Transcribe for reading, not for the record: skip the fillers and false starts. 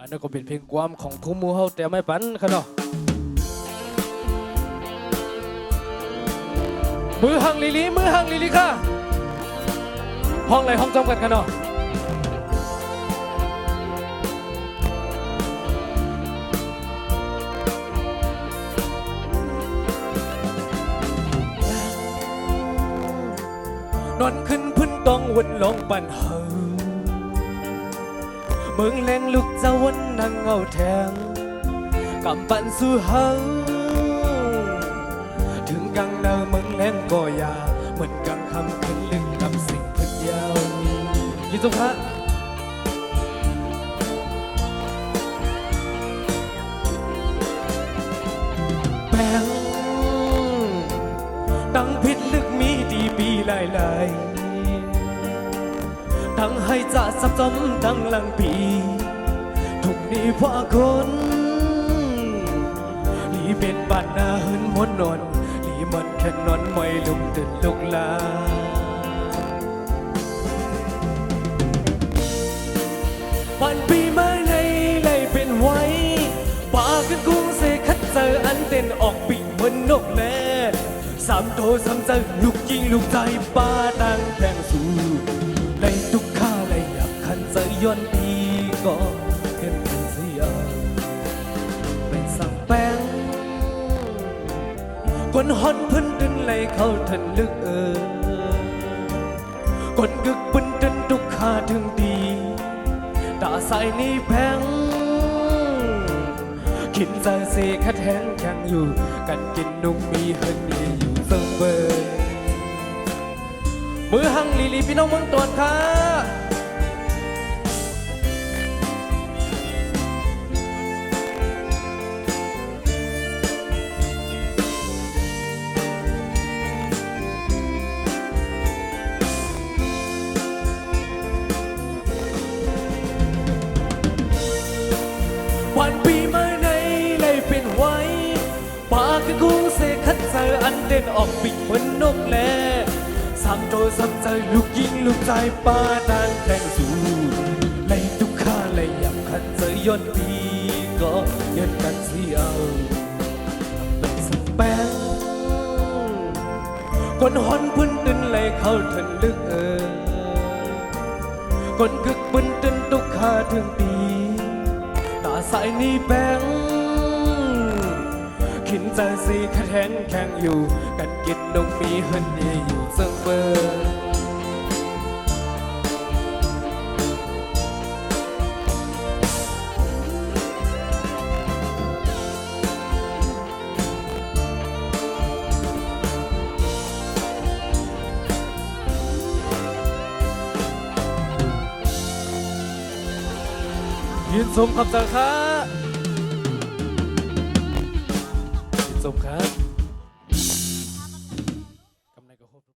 นนั้นก็เป็นเพลงความของคู่หมู่เฮาแต่ไม่ปันค่ะเนาะมือหังลิลีมือหังลิลีค่ะห้องไหนห้องจำกันค่ะเนาะนอนขึ้นพื้นต้องวนลงปันเฮาเมืองแรงลุกจะวนนั่งเอาแทงกำปันสู้เฮาถึงกังเนอเมืองแรงก็ยาเหมือนกังคำขึ้นลึกกับสิ่งพึ่งยาวยินดีครับแปลงดังพิษลึกมีดีปีหลายทั้งให้จ่าสับจำทั้งหลังปีทุกนี้เพราะคนนี่เป็นบ้านนาหืนมนนอนนี่มันแค่นอนไม่ลุมตื่นลุกลาบ้านปีมาในไล่เป็นไว้ป่ากันกุ้งเสคัดเจออันเต้นออกปีเหมือนนกแล่สามโตสามใจลูกยิงลูกใจป้าตั้งแข่งสู้ในทุกข้าเลยอยากขันใจย้อนปีก็เห็นเป็นเสียเป็นสั่งแป้งคนฮอนพื้นดินเลยเขาทันลึกคนกึกปืนดินทุกข้าถึงดีตาใสนี่แพงกินใจเสกแทงแข็งอยู่กันกินนุ่มมีเฮินนี่อยู่เสมอมือหังลีลีพี่น้องเมืองตวนค่ะวันปีมาในเลยเป็นไว้ป่าคือกุ้งเสกคัดเจออันเด่นออกปีกเหมือนนกแล่สามโตสามใจลูกยิงลูกใจป้าต่างแข่งสู้เลยทุกข้าเลยอยากขันเจอย้อนปีก็เงินกันเสียเอาเป็นสังแป้งคนฮอนพื้นดินเลยเข้าถึงลึกคนกึกปืนดินทุกข้าถึงปีตาใสนี่แป้งขินใจสีแข็งแข็งอยู่กันกินนงมีเฮินนี่อยู่เสมอยืนชมคำสั่งค่ะยืนชมค่ะ